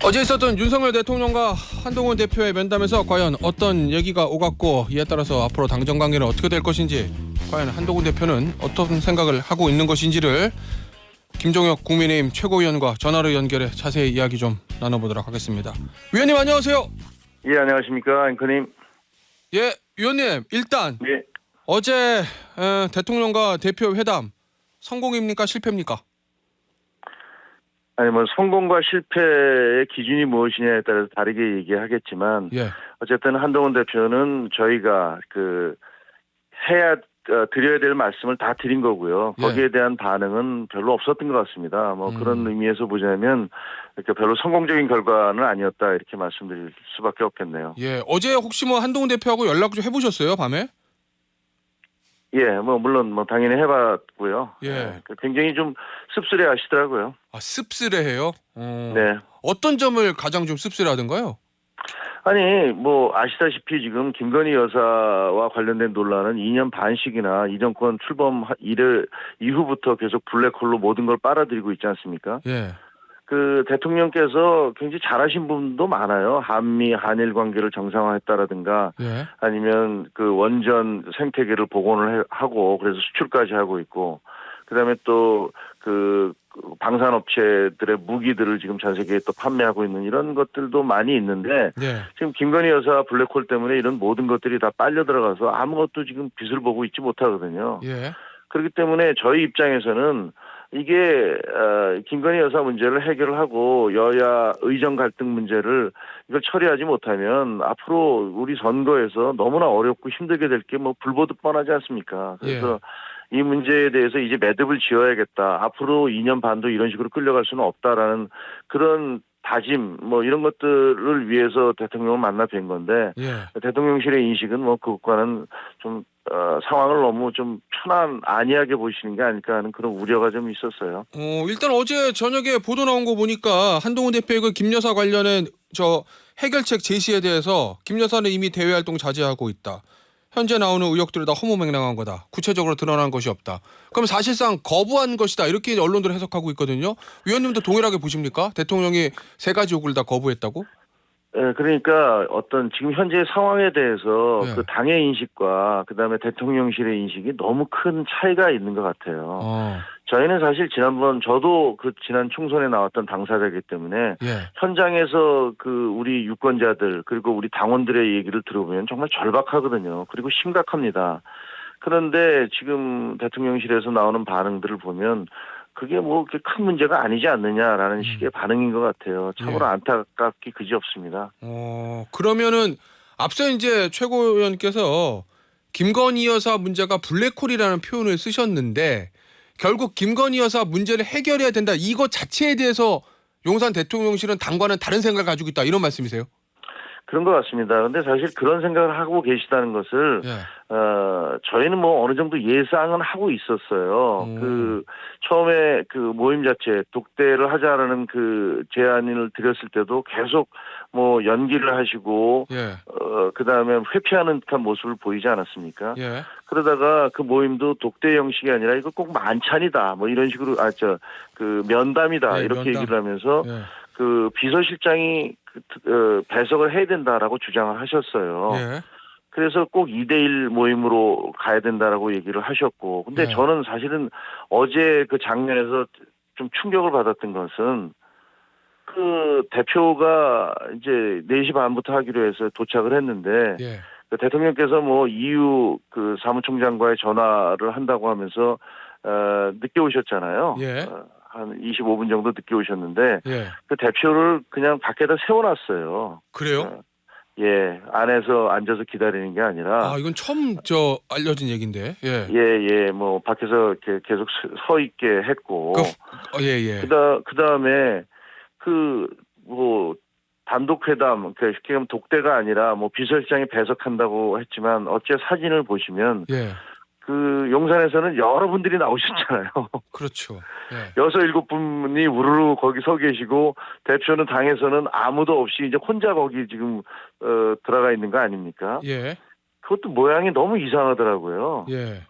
어제 있었던 윤석열 대통령과 한동훈 대표의 면담에서 과연 어떤 얘기가 오갔고 이에 따라서 앞으로 당정 관계는 어떻게 될 것인지, 과연 한동훈 대표는 어떤 생각을 하고 있는 것인지를 김종혁 국민의힘 최고위원과 전화로 연결해 자세히 이야기 좀 나눠보도록 하겠습니다. 위원님 안녕하세요. 예, 안녕하십니까, 앵커님. 예, 위원님 일단 예. 어제 대통령과 대표 회담 성공입니까 실패입니까? 아니 뭐 성공과 실패의 기준이 무엇이냐에 따라서 다르게 얘기하겠지만, 예. 어쨌든 한동훈 대표는 저희가 드려야 될 말씀을 다 드린 거고요. 예. 거기에 대한 반응은 별로 없었던 것 같습니다. 뭐 그런 의미에서 보자면 이렇게 별로 성공적인 결과는 아니었다, 이렇게 말씀드릴 수밖에 없겠네요. 예, 어제 혹시 뭐 한동훈 대표하고 연락 좀 해보셨어요 밤에? 예, 뭐 물론 당연히 해봤고요. 예. 굉장히 좀 씁쓸해 하시더라고요. 아, 씁쓸해해요? 네. 어떤 점을 가장 좀 씁쓸하던가요? 아니 뭐 아시다시피 지금 김건희 여사와 관련된 논란은 2년 반씩이나 이 정권 출범 이후부터 계속 블랙홀로 모든 걸 빨아들이고 있지 않습니까? 예. 그 대통령께서 굉장히 잘하신 부분도 많아요. 한미 한일 관계를 정상화했다라든가, 예. 아니면 그 원전 생태계를 복원을 하고 그래서 수출까지 하고 있고, 그다음에 또 그 방산업체들의 무기들을 지금 전 세계에 또 판매하고 있는 이런 것들도 많이 있는데, 예. 지금 김건희 여사 블랙홀 때문에 이런 모든 것들이 다 빨려 들어가서 아무것도 지금 빛을 보고 있지 못하거든요. 예. 그렇기 때문에 저희 입장에서는 이게 김건희 여사 문제를 해결을 하고 여야 의정 갈등 문제를 이걸 처리하지 못하면 앞으로 우리 선거에서 너무나 어렵고 힘들게 될 게 뭐 불보듯 뻔하지 않습니까? 그래서 이 문제에 대해서 이제 매듭을 지어야겠다. 앞으로 2년 반도 이런 식으로 끌려갈 수는 없다라는 그런 다짐, 뭐 이런 것들을 위해서 대통령을 만나 뵌 건데, 예. 대통령실의 인식은 뭐 그것과는 좀 상황을 너무 좀 안이하게 보시는 게 아닐까 하는 그런 우려가 좀 있었어요. 일단 어제 저녁에 보도 나온 거 보니까 한동훈 대표의 그 김 여사 관련된 저 해결책 제시에 대해서 김 여사는 이미 대외 활동 자제하고 있다. 현재 나오는 의혹들이 다 허무맹랑한 거다. 구체적으로 드러난 것이 없다. 그럼 사실상 거부한 것이다. 이렇게 언론들은 해석하고 있거든요. 위원님도 동일하게 보십니까? 대통령이 세 가지 요구를 다 거부했다고? 예, 그러니까 어떤 지금 현재 상황에 대해서 예. 그 당의 인식과 그다음에 대통령실의 인식이 너무 큰 차이가 있는 것 같아요. 저희는 사실 저도 그 지난 총선에 나왔던 당사자이기 때문에 예. 현장에서 그 우리 유권자들 그리고 우리 당원들의 얘기를 들어보면 정말 절박하거든요. 그리고 심각합니다. 그런데 지금 대통령실에서 나오는 반응들을 보면 그게 뭐 그렇게 큰 문제가 아니지 않느냐라는 식의 반응인 것 같아요. 참으로 예. 안타깝기 그지없습니다. 그러면은 앞서 이제 최고위원께서 김건희 여사 문제가 블랙홀이라는 표현을 쓰셨는데, 결국 김건희 여사 문제를 해결해야 된다, 이거 자체에 대해서 용산 대통령실은 당과는 다른 생각을 가지고 있다, 이런 말씀이세요? 그런 것 같습니다. 그런데 사실 그런 생각을 하고 계시다는 것을 예. 저희는 뭐 어느 정도 예상은 하고 있었어요. 그 처음에 그 모임 자체 독대를 하자라는 그 제안을 드렸을 때도 계속 뭐 연기를 하시고 예. 그다음에 회피하는 듯한 모습을 보이지 않았습니까? 예. 그러다가 그 모임도 독대 형식이 아니라 이거 꼭 만찬이다, 뭐 이런 식으로 그 면담이다, 예, 이렇게 면담. 얘기를 하면서 예. 그 비서실장이 배석을 해야 된다라고 주장을 하셨어요. 예. 그래서 꼭 2대1 모임으로 가야 된다라고 얘기를 하셨고, 근데 예. 저는 사실은 어제 그 장면에서 좀 충격을 받았던 것은 그 대표가 이제 4시 반부터 하기로 해서 도착을 했는데, 예. 그 대통령께서 뭐 이후 그 사무총장과의 전화를 한다고 하면서 늦게 오셨잖아요. 예. 한 25분 정도 늦게 오셨는데, 예. 그 대표를 그냥 밖에다 세워놨어요. 그래요? 예, 안에서 앉아서 기다리는 게 아니라, 아, 이건 처음 알려진 얘긴데. 예. 뭐 밖에서 이렇게 계속 서 있게 했고, 예. 그다음에 뭐 단독 회담, 그러니까 쉽게 하면 독대가 아니라 뭐 비서실장이 배석한다고 했지만, 어째 사진을 보시면 예. 그 용산에서는 여러분들이 나오셨잖아요. 그렇죠. 예. 6-7분이 우르르 거기 서 계시고, 대표는 당에서는 아무도 없이 이제 혼자 거기 지금 들어가 있는 거 아닙니까? 예. 그것도 모양이 너무 이상하더라고요. 예.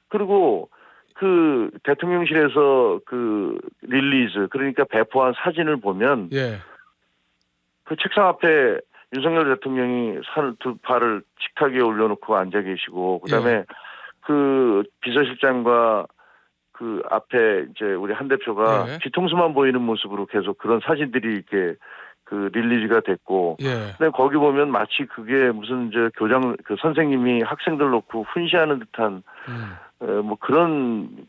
그리고 그 대통령실에서 그 릴리즈, 그러니까 배포한 사진을 보면 예. 그 책상 앞에 윤석열 대통령이 두 발을 식탁 위에 올려놓고 앉아 계시고 그다음에 예. 그 비서실장과 그 앞에 이제 우리 한 대표가 예. 뒤통수만 보이는 모습으로 계속 그런 사진들이 이렇게 그 릴리즈가 됐고, 예. 근데 거기 보면 마치 그게 무슨 이제 교장 그 선생님이 학생들 놓고 훈시하는 듯한 뭐 그런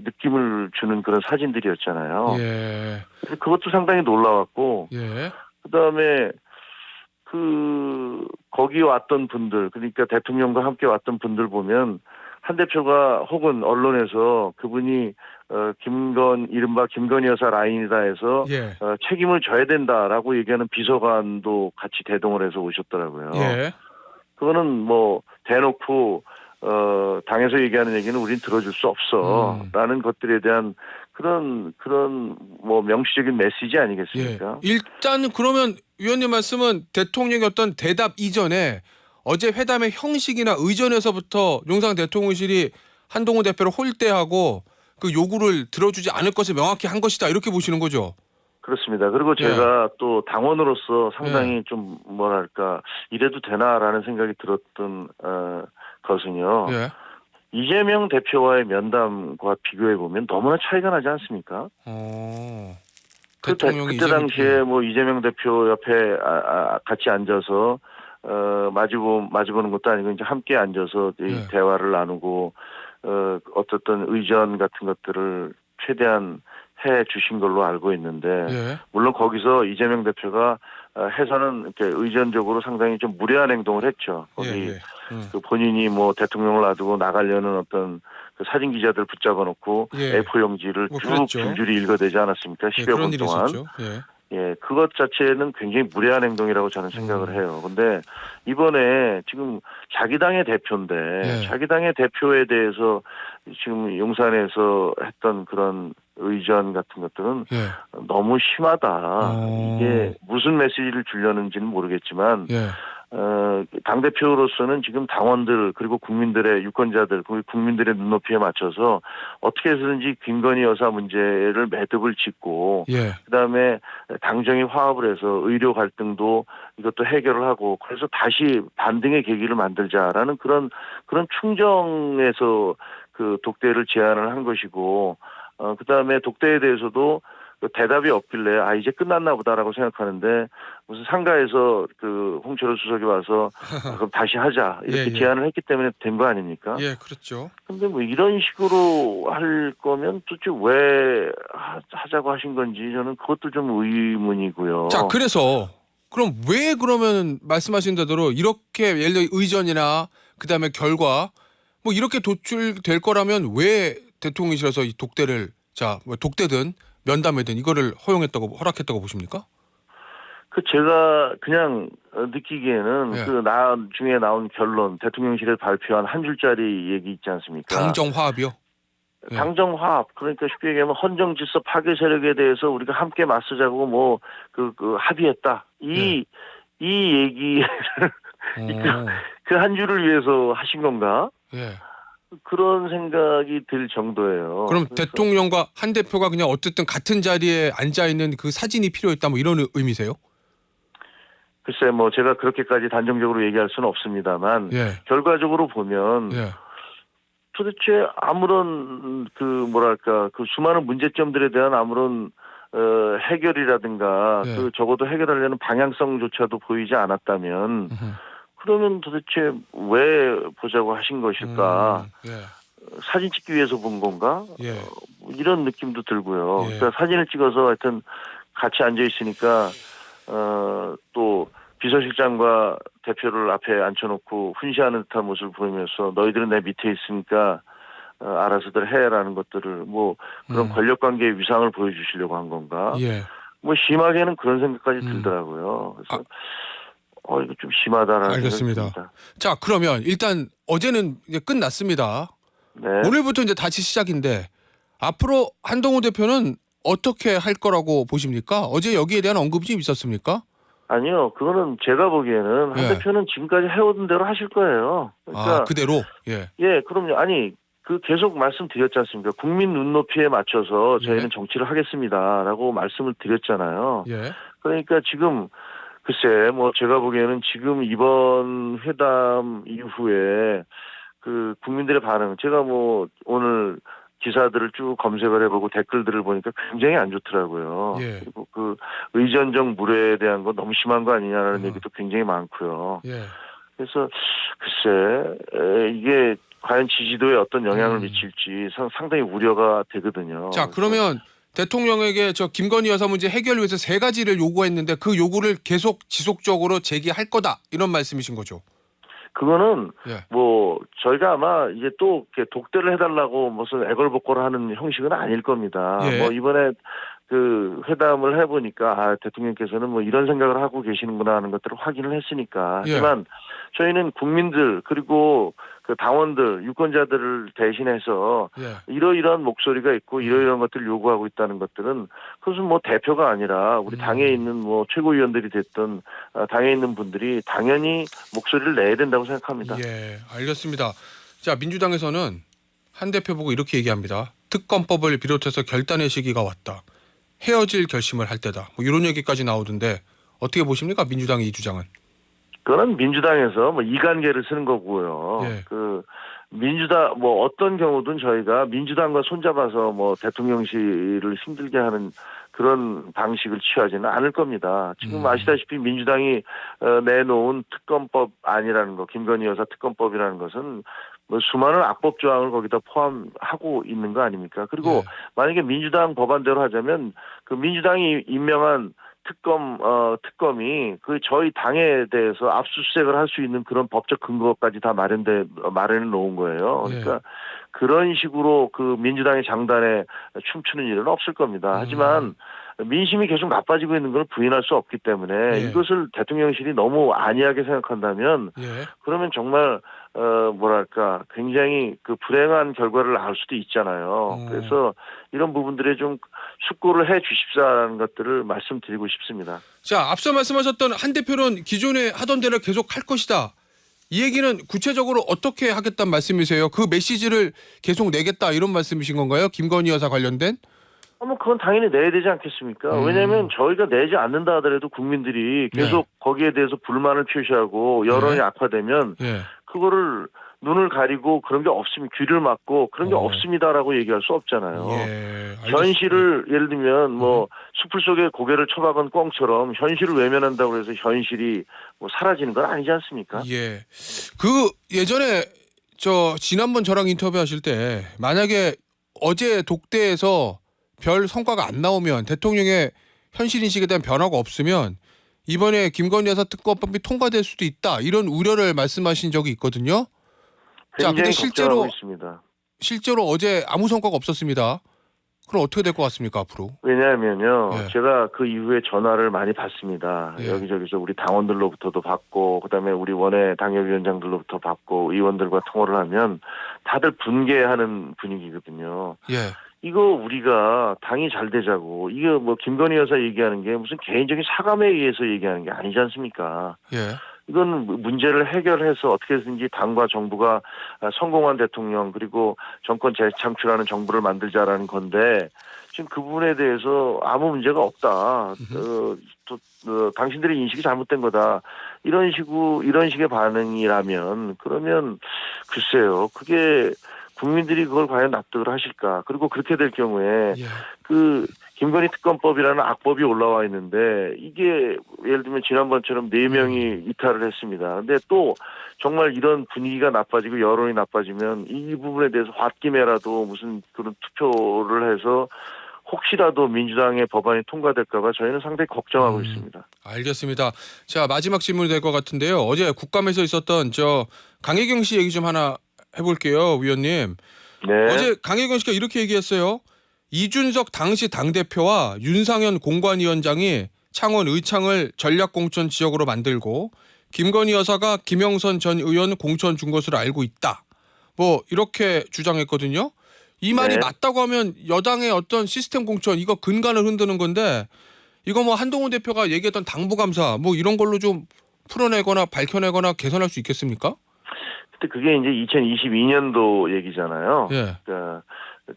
느낌을 주는 그런 사진들이었잖아요. 예. 그것도 상당히 놀라웠고, 예. 그다음에 그 거기 왔던 분들, 그러니까 대통령과 함께 왔던 분들 보면 한 대표가 혹은 언론에서 그분이 이른바 김건희 여사 라인이다 해서 예. 책임을 져야 된다라고 얘기하는 비서관도 같이 대동을 해서 오셨더라고요. 예. 그거는 뭐 대놓고 당에서 얘기하는 얘기는 우린 들어줄 수 없어라는 것들에 대한 그런 뭐 명시적인 메시지 예. 아니겠습니까? 일단 그러면 위원님 말씀은 대통령의 어떤 대답 이전에 어제 회담의 형식이나 의전에서부터 용산 대통령실이 한동훈 대표를 홀대하고 그 요구를 들어주지 않을 것을 명확히 한 것이다 이렇게 보시는 거죠? 그렇습니다. 그리고 예. 제가 또 당원으로서 상당히 좀 뭐랄까 이래도 되나라는 생각이 들었던 것은요. 예. 이재명 대표와의 면담과 비교해 보면 너무나 차이가 나지 않습니까? 대통령이 그때 당시에 뭐 이재명 대표 옆에 같이 앉아서 마주보는 것도 아니고 이제 함께 앉아서 이 예. 대화를 나누고 어떻든 의전 같은 것들을 최대한 해 주신 걸로 알고 있는데 예. 물론 거기서 이재명 대표가 해서는 이렇게 의전적으로 상당히 좀 무례한 행동을 했죠. 거기 예. 예. 그 본인이 뭐 대통령을 놔두고 나가려는 어떤 그 사진 기자들 붙잡아 놓고 예. A4 용지를 뭐 쭉 그랬죠. 줄줄이 읽어대지 않았습니까? 예, 10여 그런 분 일이 동안. 있었죠. 예. 예, 그것 자체는 굉장히 무례한 행동이라고 저는 생각을 해요. 근데 이번에 지금 자기 당의 대표인데 예. 자기 당의 대표에 대해서 지금 용산에서 했던 그런 의전 같은 것들은 예. 너무 심하다. 이게 무슨 메시지를 주려는지는 모르겠지만 예. 당대표로서는 지금 당원들 그리고 국민들의 유권자들 그리고 국민들의 눈높이에 맞춰서 어떻게 해서든지 김건희 여사 문제를 매듭을 짓고 예. 그다음에 당정이 화합을 해서 의료 갈등도 이것도 해결을 하고 그래서 다시 반등의 계기를 만들자라는 그런 충정에서 그 독대를 제안을 한 것이고 그다음에 독대에 대해서도 그 대답이 없길래 이제 끝났나 보다라고 생각하는데 무슨 상가에서 그 홍철호 수석이 와서 그럼 다시 하자 이렇게 예, 예. 제안을 했기 때문에 된 거 아닙니까? 예, 그렇죠. 근데 뭐 이런 식으로 할 거면 도대체 왜 하자고 하신 건지 저는 그것도 좀 의문이고요. 자, 그래서 그럼 왜 그러면 말씀하신 대로 이렇게 예를 들어 의전이나 그다음에 결과 뭐 이렇게 도출될 거라면 왜 대통령실에서 이 독대를 뭐 독대든 면담이든 이거를 허락했다고 보십니까? 그 제가 그냥 느끼기에는 예. 그 나중에 나온 결론 대통령실에 발표한 한 줄짜리 얘기 있지 않습니까? 당정 화합이요? 예. 당정 화합 그러니까 쉽게 얘기하면 헌정 질서 파괴 세력에 대해서 우리가 함께 맞서자고 뭐 그 합의했다. 이 얘기를 그 한 줄을 위해서 하신 건가? 예. 그런 생각이 들 정도예요. 그럼 그래서 대통령과 한 대표가 그냥 어쨌든 같은 자리에 앉아 있는 그 사진이 필요했다 뭐 이런 의미세요? 글쎄 뭐 제가 그렇게까지 단정적으로 얘기할 수는 없습니다만 예. 결과적으로 보면 예. 도대체 아무런 그 뭐랄까 그 수많은 문제점들에 대한 아무런 해결이라든가 예. 그 적어도 해결하려는 방향성조차도 보이지 않았다면 그러면 도대체 왜 보자고 하신 것일까? 예. 사진 찍기 위해서 본 건가? 예. 이런 느낌도 들고요. 예. 그러니까 사진을 찍어서 하여튼 같이 앉아 있으니까 또 비서실장과 대표를 앞에 앉혀놓고 훈시하는 듯한 모습을 보이면서 너희들은 내 밑에 있으니까 알아서들 해라는 것들을 뭐 그런 권력관계의 위상을 보여주시려고 한 건가? 예. 뭐 심하게는 그런 생각까지 들더라고요. 그래서 이거 좀 심하다라는 알겠습니다. 생각이 듭니다. 자, 그러면 일단 어제는 이제 끝났습니다. 네. 오늘부터 이제 다시 시작인데 앞으로 한동훈 대표는 어떻게 할 거라고 보십니까? 어제 여기에 대한 언급이 좀 있었습니까? 아니요, 그거는 제가 보기에는 한 예. 대표는 지금까지 해오던 대로 하실 거예요. 그러니까 그대로. 예. 예, 그럼요. 아니 그 계속 말씀드렸지 않습니까? 국민 눈높이에 맞춰서 저희는 예. 정치를 하겠습니다라고 말씀을 드렸잖아요. 예. 그러니까 지금 글쎄 뭐 제가 보기에는 지금 이번 회담 이후에 그 국민들의 반응 제가 뭐 오늘 기사들을 쭉 검색을 해보고 댓글들을 보니까 굉장히 안 좋더라고요. 예. 그리고 그 의전적 무례에 대한 거 너무 심한 거 아니냐라는 어. 얘기도 굉장히 많고요. 예. 그래서 글쎄 이게 과연 지지도에 어떤 영향을 미칠지 상당히 우려가 되거든요. 자, 그러면 대통령에게 저 김건희 여사 문제 해결을 위해서 세 가지를 요구했는데 그 요구를 계속 지속적으로 제기할 거다 이런 말씀이신 거죠? 그거는 예. 뭐 저희가 아마 이제 또 이렇게 독대를 해달라고 무슨 애걸복걸을 하는 형식은 아닐 겁니다. 예. 뭐 이번에 그 회담을 해보니까 아 대통령께서는 뭐 이런 생각을 하고 계시는구나 하는 것들을 확인을 했으니까. 예. 하지만 저희는 국민들 그리고 그 당원들 유권자들을 대신해서 예. 이러이러한 목소리가 있고 이러이러한 것들을 요구하고 있다는 것들은 그것은 뭐 대표가 아니라 우리 당에 있는 뭐 최고위원들이 됐던 당에 있는 분들이 당연히 목소리를 내야 된다고 생각합니다. 예, 알겠습니다. 자, 민주당에서는 한 대표 보고 이렇게 얘기합니다. 특검법을 비롯해서 결단의 시기가 왔다. 헤어질 결심을 할 때다. 뭐 이런 얘기까지 나오던데 어떻게 보십니까? 민주당의 이 주장은. 그거는 민주당에서 뭐 이관계를 쓰는 거고요. 예. 그 민주당 뭐 어떤 경우든 저희가 민주당과 손잡아서 뭐 대통령실을 힘들게 하는 그런 방식을 취하지는 않을 겁니다. 지금 아시다시피 민주당이 내놓은 특검법 아니라는 거, 김건희 여사 특검법이라는 것은 뭐 수많은 악법 조항을 거기다 포함하고 있는 거 아닙니까? 그리고 예. 만약에 민주당 법안대로 하자면 그 민주당이 임명한 특검이 그 저희 당에 대해서 압수수색을 할 수 있는 그런 법적 근거까지 다 마련해 놓은 거예요. 그러니까 그런 식으로 그 민주당의 장단에 춤추는 일은 없을 겁니다. 하지만 민심이 계속 나빠지고 있는 걸 부인할 수 없기 때문에 예. 이것을 대통령실이 너무 안이하게 생각한다면 예. 그러면 정말 뭐랄까 굉장히 그 불행한 결과를 낳을 수도 있잖아요. 그래서 이런 부분들에 좀 숙고를 해 주십사라는 것들을 말씀드리고 싶습니다. 자, 앞서 말씀하셨던 한 대표는 기존에 하던 대로 계속 할 것이다. 이 얘기는 구체적으로 어떻게 하겠다는 말씀이세요? 그 메시지를 계속 내겠다 이런 말씀이신 건가요? 김건희 여사 관련된? 뭐 그건 당연히 내야 되지 않겠습니까? 왜냐하면 저희가 내지 않는다 하더라도 국민들이 계속 거기에 대해서 불만을 표시하고 여론이 악화되면 예. 그거를 눈을 가리고 그런 게 없으면 귀를 막고 그런 게 없습니다라고 얘기할 수 없잖아요. 예. 현실을 예를 들면 뭐 숲을 속에 고개를 쳐박은 꿩처럼 현실을 외면한다고 해서 현실이 뭐 사라지는 건 아니지 않습니까? 예. 그 예전에 저 지난번 저랑 인터뷰하실 때 만약에 어제 독대에서 별 성과가 안 나오면 대통령의 현실 인식에 대한 변화가 없으면 이번에 김건희 여사 특검법이 통과될 수도 있다 이런 우려를 말씀하신 적이 있거든요. 자, 근데 굉장히 걱정하고 있습니다. 실제로 어제 아무 성과가 없었습니다. 그럼 어떻게 될 것 같습니까 앞으로? 왜냐하면요, 예. 제가 그 이후에 전화를 많이 받습니다. 예. 여기저기서 우리 당원들로부터도 받고, 그다음에 우리 원외 당협위원장들로부터 받고, 의원들과 통화를 하면 다들 분개하는 분위기거든요. 예. 이거 우리가 당이 잘 되자고, 이게 뭐 김건희 여사 얘기하는 게 무슨 개인적인 사감에 의해서 얘기하는 게 아니지 않습니까? 예. 이건 문제를 해결해서 어떻게든지 당과 정부가 성공한 대통령 그리고 정권 재창출하는 정부를 만들자라는 건데 지금 그 부분에 대해서 아무 문제가 없다. 당신들의 인식이 잘못된 거다. 이런 식의 반응이라면 그러면 글쎄요. 그게 국민들이 그걸 과연 납득을 하실까? 그리고 그렇게 될 경우에 예. 그 김건희 특검법이라는 악법이 올라와 있는데 이게 예를 들면 지난번처럼 4명이 이탈을 했습니다. 근데 또 정말 이런 분위기가 나빠지고 여론이 나빠지면 이 부분에 대해서 홧김에라도 무슨 그런 투표를 해서 혹시라도 민주당의 법안이 통과될까 봐 저희는 상당히 걱정하고 있습니다. 알겠습니다. 자, 마지막 질문이 될 것 같은데요. 어제 국감에서 있었던 저 강혜경 씨 얘기 좀 하나 해볼게요, 위원님. 네. 어제 강혜경 씨가 이렇게 얘기했어요. 이준석 당시 당대표와 윤상현 공관위원장이 창원 의창을 전략공천 지역으로 만들고 김건희 여사가 김영선 전 의원 공천 준 것으로 알고 있다. 뭐 이렇게 주장했거든요. 이 말이 네. 맞다고 하면 여당의 어떤 시스템 공천 이거 근간을 흔드는 건데 이거 뭐 한동훈 대표가 얘기했던 당부감사 뭐 이런 걸로 좀 풀어내거나 밝혀내거나 개선할 수 있겠습니까? 근데 그게 이제 2022년도 얘기잖아요. 예. 그러니까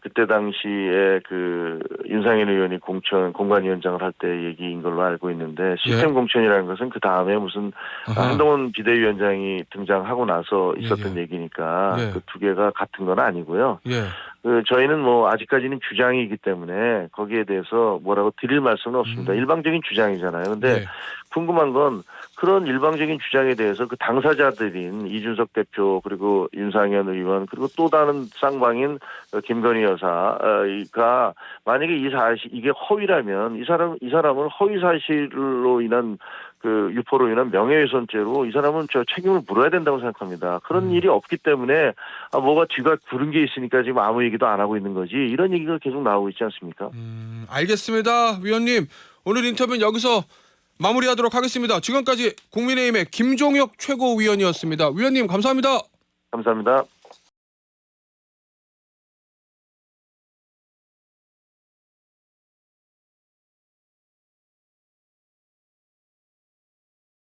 그때 당시에 그 윤상현 의원이 공관위원장을 할 때 얘기인 걸로 알고 있는데 시스템 예. 공천이라는 것은 그 다음에 무슨 아하. 한동훈 비대위원장이 등장하고 나서 있었던 예. 얘기니까 예. 그 두 개가 같은 건 아니고요. 예. 저희는 뭐 아직까지는 주장이기 때문에 거기에 대해서 뭐라고 드릴 말씀은 없습니다. 일방적인 주장이잖아요. 근데 예. 궁금한 건 그런 일방적인 주장에 대해서 그 당사자들인 이준석 대표 그리고 윤상현 의원 그리고 또 다른 쌍방인 김건희 여사가 만약에 이게 허위라면 이 사람을 허위 사실로 인한 그 유포로 인한 명예훼손죄로 이 사람은 저 책임을 물어야 된다고 생각합니다. 그런 일이 없기 때문에 뭐가 뒤가 구른 게 있으니까 지금 아무 얘기도 안 하고 있는 거지 이런 얘기가 계속 나오고 있지 않습니까? 알겠습니다. 위원님, 오늘 인터뷰는 여기서 마무리하도록 하겠습니다. 지금까지 국민의힘의 김종혁 최고위원이었습니다. 위원님 감사합니다. 감사합니다.